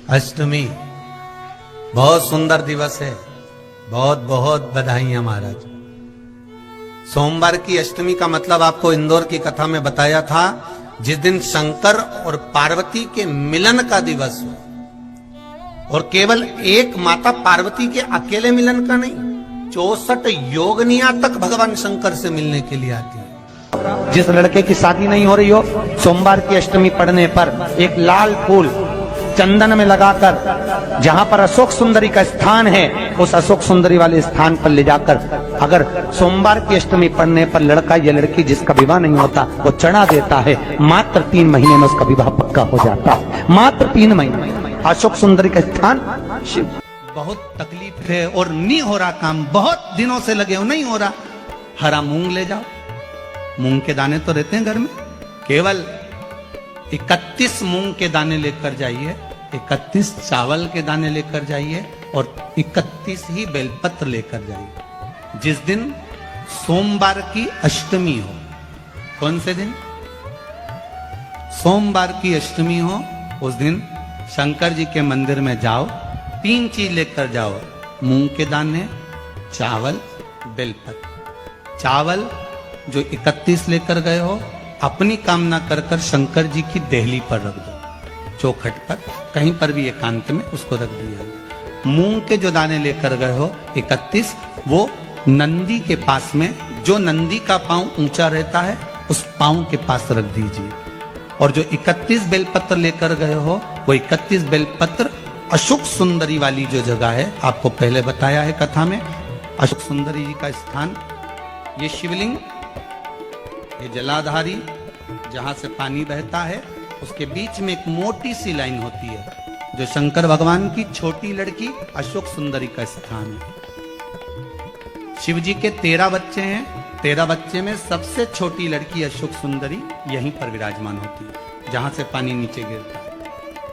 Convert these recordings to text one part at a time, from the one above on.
अष्टमी बहुत सुंदर दिवस है। बहुत बहुत बधाइयां महाराज। सोमवार की अष्टमी का मतलब आपको इंदौर की कथा में बताया था, जिस दिन शंकर और पार्वती के मिलन का दिवस हो। और केवल एक माता पार्वती के अकेले मिलन का नहीं, 64 योगनिया तक भगवान शंकर से मिलने के लिए आती है। जिस लड़के की शादी नहीं हो रही हो, सोमवार की अष्टमी पढ़ने पर एक लाल फूल चंदन में लगाकर, जहां पर अशोक सुंदरी का स्थान है, उस अशोक सुंदरी वाले स्थान पर ले जाकर, अगर सोमवार की अष्टमी पढ़ने पर लड़का या लड़की जिसका विवाह नहीं होता वो चढ़ा देता है, मात्र 3 महीने में उसका विवाह पक्का हो जाता है। मात्र 3 महीने। अशोक सुंदरी का स्थान शिव। बहुत तकलीफ है और नहीं हो रहा काम, बहुत दिनों से लगे हो, नहीं हो रहा। हरा मूंग ले जाओ, मूंग के दाने तो रहते हैं घर में, केवल 31 मूंग के दाने लेकर जाइए, 31 चावल के दाने लेकर जाइए और 31 ही बेलपत्र लेकर जाइए। जिस दिन सोमवार की अष्टमी हो, कौन से दिन? सोमवार की अष्टमी हो, उस दिन शंकर जी के मंदिर में जाओ, 3 चीज लेकर जाओ, मूंग के दाने, चावल, बेलपत्र। चावल जो 31 लेकर गए हो, अपनी कामना कर कर शंकर जी की देहली पर रख दो, चौखट पर, कहीं पर भी एकांत में उसको रख दिया। मूंग के जो दाने लेकर गए हो 31, वो नंदी के पास में, जो नंदी का पांव ऊंचा रहता है उस पांव के पास रख दीजिए। और जो 31 बेलपत्र लेकर गए हो, वो 31 बेलपत्र अशोक सुंदरी वाली जो जगह है, आपको पहले बताया है कथा में, अशोक सुंदरी जी का स्थान, ये शिवलिंग, ये जलाधारी जहां से पानी बहता है, उसके बीच में एक मोटी सी लाइन होती है, जो शंकर भगवान की छोटी लड़की अशोक सुंदरी का स्थान है। शिव जी के 13 बच्चे हैं, 13 बच्चे में सबसे छोटी लड़की अशोक सुंदरी यहीं पर विराजमान होती है, जहां से पानी नीचे गिरता है।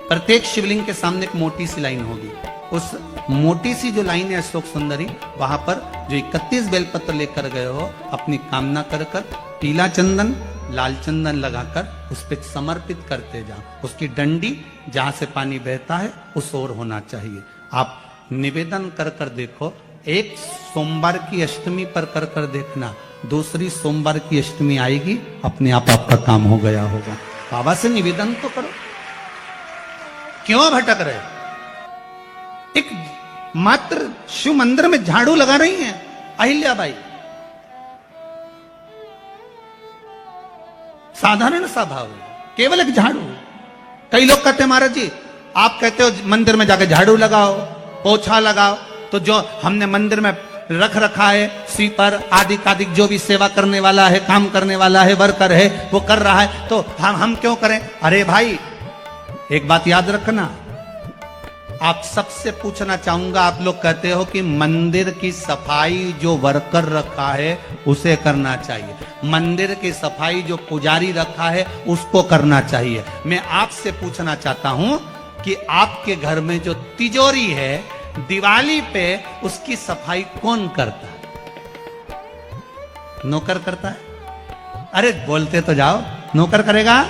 प्रत्येक शिवलिंग के सामने एक मोटी सी लाइन होगी, उस मोटी सी जो लाइन है अशोक सुंदरी, वहां पर जो 31 बेलपत्र लेकर गए हो, अपनी कामना कर कर पीला चंदन, लाल चंदन लगाकर उस पर समर्पित करते जाओ। उसकी डंडी जहां से पानी बहता है उस ओर होना चाहिए। आप निवेदन कर कर देखो, एक सोमवार की अष्टमी पर कर कर देखना, दूसरी सोमवार की अष्टमी आएगी, अपने आप आपका काम हो गया होगा। बाबा से निवेदन तो करो, क्यों भटक रहे? एक मात्र शिव मंदिर में झाड़ू लगा रही हैं अहिल्याबाई, साधारण सा भाव है, केवल एक झाड़ू। कई लोग कहते हैं महाराज जी, आप कहते हो मंदिर में जाकर झाड़ू लगाओ, पोछा लगाओ, तो जो हमने मंदिर में रख रखा है, स्वीपर आदि आदि जो भी सेवा करने वाला है, काम करने वाला है, वर्कर है, वो कर रहा है, तो हम क्यों करें? अरे भाई, एक बात याद रखना, आप सबसे पूछना चाहूंगा, आप लोग कहते हो कि मंदिर की सफाई जो वर्कर रखा है उसे करना चाहिए, मंदिर की सफाई जो पुजारी रखा है उसको करना चाहिए। मैं आपसे पूछना चाहता हूं कि आपके घर में जो तिजोरी है, दिवाली पे उसकी सफाई कौन करता है? नौकर करता है? अरे बोलते तो जाओ। नौकर करेगा?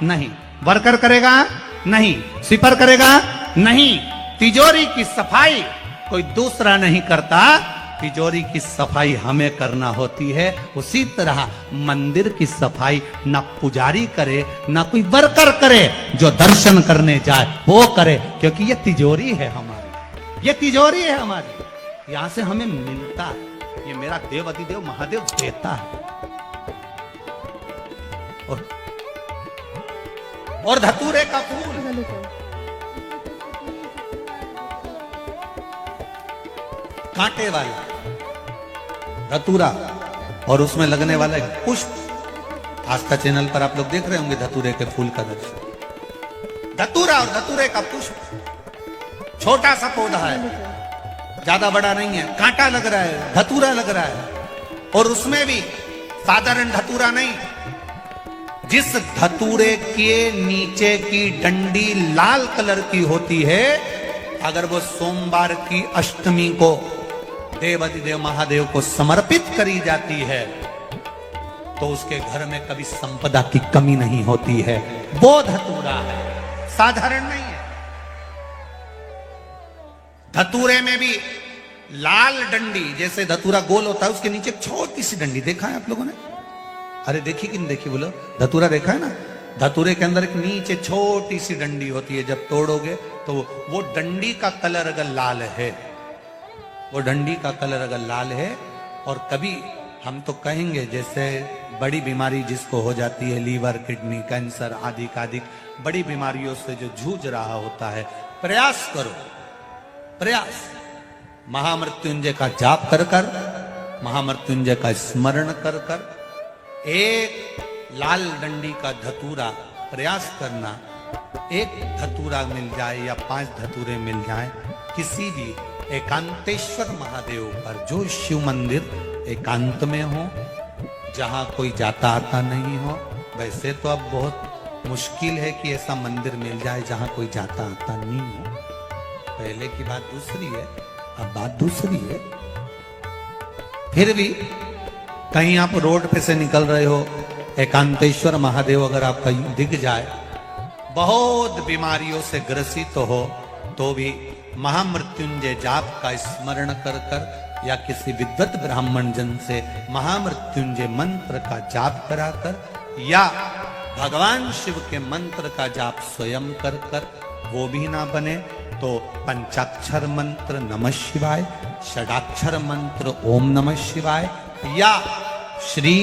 नहीं। वर्कर करेगा? नहीं। स्वीपर करेगा? नहीं। तिजोरी की सफाई कोई दूसरा नहीं करता, तिजोरी की सफाई हमें करना होती है। उसी तरह मंदिर की सफाई ना पुजारी करे, ना कोई वर्कर करे, जो दर्शन करने जाए वो करे, क्योंकि ये तिजोरी है हमारी, ये तिजोरी है हमारी, यहां से हमें मिलता है, ये मेरा देव अधिदेव महादेव देता है। और धतूरे का फूल, कांटे वाला धतूरा, और उसमें लगने वाला एक पुष्प। आस्था चैनल पर आप लोग देख रहे होंगे धतूरे के फूल का दर्शन। धतूरा और धतूरे का पुष्प, छोटा सा पौधा है, ज्यादा बड़ा नहीं है, कांटा लग रहा है, धतूरा लग रहा है, और उसमें भी साधारण धतूरा नहीं, जिस धतूरे के नीचे की डंडी लाल कलर की होती है, अगर वो सोमवार की अष्टमी को देव अधिदेव महादेव को समर्पित करी जाती है, तो उसके घर में कभी संपदा की कमी नहीं होती है। वो धतूरा है, साधारण नहीं है। धतूरे में भी लाल डंडी, जैसे धतूरा गोल होता है उसके नीचे एक छोटी सी डंडी, देखा है आप लोगों ने? अरे देखी कि नहीं देखी बोलो? धतूरा देखा है ना? धतूरे के अंदर एक नीचे छोटी सी डंडी होती है, जब तोड़ोगे तो वो डंडी का कलर अगर लाल है, वो डंडी का कलर अगर लाल है, और कभी हम तो कहेंगे जैसे बड़ी बीमारी जिसको हो जाती है, लीवर, किडनी, कैंसर आदि आदि बड़ी बीमारियों से जो जूझ रहा होता है, प्रयास करो, प्रयास महामृत्युंजय का जाप कर कर, महामृत्युंजय का स्मरण कर कर, एक लाल डंडी का धतूरा प्रयास करना, एक धतूरा मिल जाए या 5 धतूरे मिल जाए किसी भी एकांतेश्वर महादेव पर, जो शिव मंदिर एकांत में हो, जहां कोई जाता आता नहीं हो। वैसे तो अब बहुत मुश्किल है कि ऐसा मंदिर मिल जाए जहां कोई जाता आता नहीं हो, पहले की बात दूसरी है, अब बात दूसरी है। फिर भी कहीं आप रोड पे से निकल रहे हो, एकांतेश्वर महादेव अगर आपका दिख जाए, बहुत बीमारियों से ग्रसित हो, तो भी महामृत्युंजय जाप का स्मरण कर कर या किसी विद्वत ब्राह्मण जन से महामृत्युंजय मंत्र का जाप कराकर, या भगवान शिव के मंत्र का जाप स्वयं कर कर, वो भी ना बने तो पंचाक्षर मंत्र नमः शिवाय, षडाक्षर मंत्र ओम नमः शिवाय, या श्री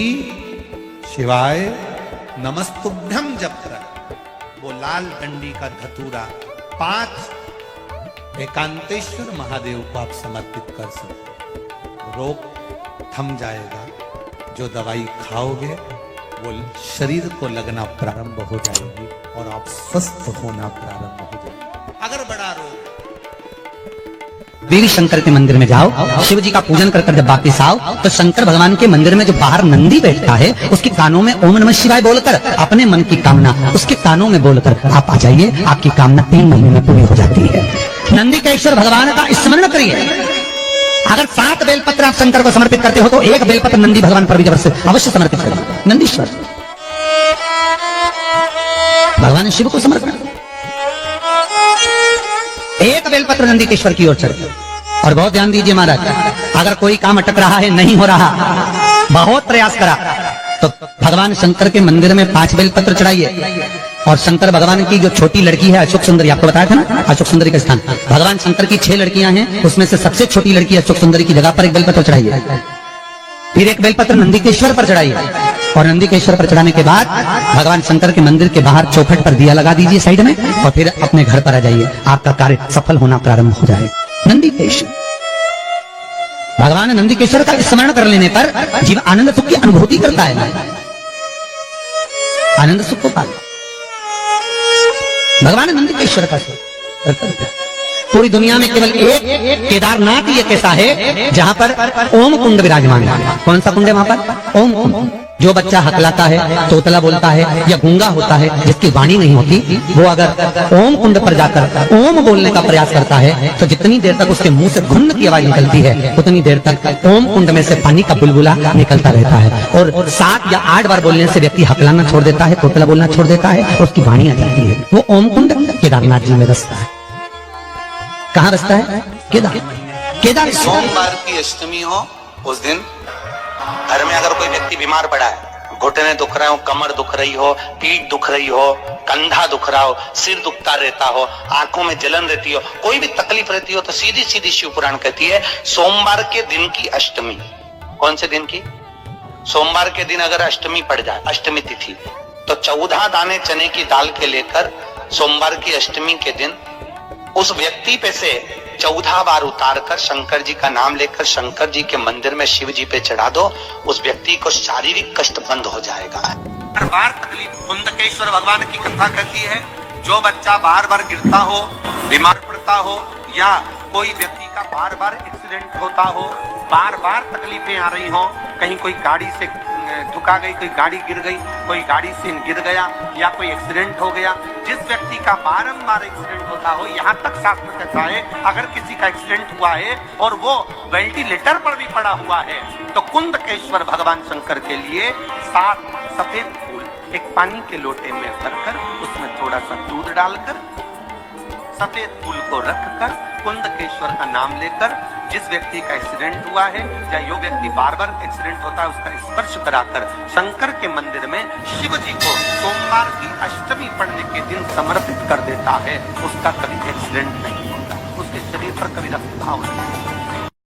शिवाय नमस्तुभ्यम जप कर वो लाल डंडी का धतूरा 5 एकांतेश्वर महादेव को आप समर्पित कर सकते। रोग थम जाएगा, जो दवाई खाओगे वो शरीर को लगना प्रारंभ हो जाएगी और आप स्वस्थ होना प्रारंभ हो जाएगा। अगर बड़ा रोग, देवी शंकर के मंदिर में जाओ, शिव जी का पूजन कर जब वापिस आओ, तो शंकर भगवान के मंदिर में जो बाहर नंदी बैठता है, उसके कानों में ओम नमः शिवाय बोलकर अपने मन की कामना उसके कानों में बोलकर आप आ जाइए, आपकी कामना 3 महीने में पूरी हो जाती है। नंदी के ईश्वर भगवान का स्मरण करिए। अगर 7 बेलपत्र आप शंकर को समर्पित करते हो तो 1 बेलपत्र नंदी भगवान पर भी अवश्य समर्पित करिए। नंदीश्वर भगवान शिव को समर्पण, 1 बेलपत्र नंदीकेश्वर की ओर चढ़े। और बहुत ध्यान दीजिए महाराज, अगर कोई काम अटक रहा है, नहीं हो रहा, बहुत प्रयास करा, तो भगवान शंकर के मंदिर में 5 बेलपत्र चढ़ाइए। और शंकर भगवान की जो छोटी लड़की है अशोक सुंदरी, आपको बताया था ना अशोक सुंदरी का स्थान, भगवान शंकर की 6 लड़कियां हैं, उसमें से सबसे छोटी लड़की अशोक सुंदरी की जगह पर 1 बेलपत्र चढ़ाइए। फिर 1 बेलपत्र नंदीकेश्वर पर चढ़ाइए। और नंदीकेश्वर पर चढ़ाने के बाद भगवान शंकर के मंदिर के बाहर चौखट पर दिया लगा दीजिए साइड में, और फिर अपने घर पर आ जाइए, आपका कार्य सफल होना प्रारंभ हो जाए। नंदीकेश्वर भगवान नंदीकेश्वर का स्मरण कर लेने पर जीव आनंद सुख की अनुभूति करता है, आनंद सुख को पाता। भगवान नंदीकेश्वर का पूरी दुनिया में केवल एक केदारनाथ ये कैसा है जहां पर ओम कुंड विराजमान है। कौन सा कुंड है वहां पर? ओम कुंड। जो बच्चा हकलाता है, तोतला बोलता है या गूंगा होता है, जिसकी वाणी नहीं होती, वो अगर ओम कुंड पर जाकर ओम बोलने का प्रयास करता है, तो जितनी देर तक उसके मुंह से घुन्न की आवाज निकलती है, उतनी देर तक ओम कुंड में से पानी का बुलबुला निकलता रहता है। और 7 या 8 बार बोलने से व्यक्ति हकलाना छोड़ देता है, तोतला बोलना छोड़ देता है, और उसकी वाणी आ जाती है। वो ओम कुंड केदारनाथ जी में बसता है। कहाँ बसता है? केदार। सोमवार की अष्टमी हो, उस दिन घर में अगर कोई व्यक्ति बीमार पड़ा है, घुटने दुख रहे हो, कमर दुख रही हो, पीठ दुख रही हो, कंधा दुख रहा हो, सिर दुखता रहता हो, आंखों में जलन रहती हो, कोई भी तकलीफ रहती हो, तो सीधी सीधी शिव पुराण कहती है सोमवार के दिन की अष्टमी। कौन से दिन की? सोमवार के दिन अगर अष्टमी पड़ जाए, अष्टमी तिथि, तो 14 दाने चने की दाल के लेकर सोमवार की अष्टमी के दिन उस व्यक्ति पे से 14 बार उतार कर शंकर जी का नाम लेकर शंकर जी के मंदिर में शिव जी पे चढ़ा दो, उस व्यक्ति को शारीरिक कष्ट बंद हो जाएगा। हर बार तकलीफ, कुंदकेश्वर भगवान की कथा कहती है, जो बच्चा बार बार गिरता हो, बीमार पड़ता हो, या कोई व्यक्ति का बार बार एक्सीडेंट होता हो, बार बार तकलीफें आ रही हो, कहीं कोई गाड़ी से ठुका गई, कोई गाड़ी गिर गई, कोई गाड़ी से गिर गया, या कोई एक्सीडेंट हो गया, जिस व्यक्ति का बारंबार एक्सीडेंट होता हो, यहाँ तक शास्त्र कहता है अगर किसी का एक्सीडेंट हुआ है और वो वेंटिलेटर पर भी पड़ा हुआ है, तो कुंदकेश्वर भगवान शंकर के लिए 7 सफेद फूल एक पानी के लोटे में भरकर उसमें थोड़ा सा दूध डालकर सफेद फूल को रखकर कुंदकेश्वर का नाम लेकर जिस व्यक्ति का एक्सीडेंट हुआ है या जो व्यक्ति बार बार एक्सीडेंट होता है उसका स्पर्श कराकर शंकर के मंदिर में शिव जी को सोमवार की अष्टमी पढ़ने के दिन समर्पित कर देता है, उसका कभी एक्सीडेंट नहीं होता, उसके शरीर पर कभी रक्तस्राव नहीं होता।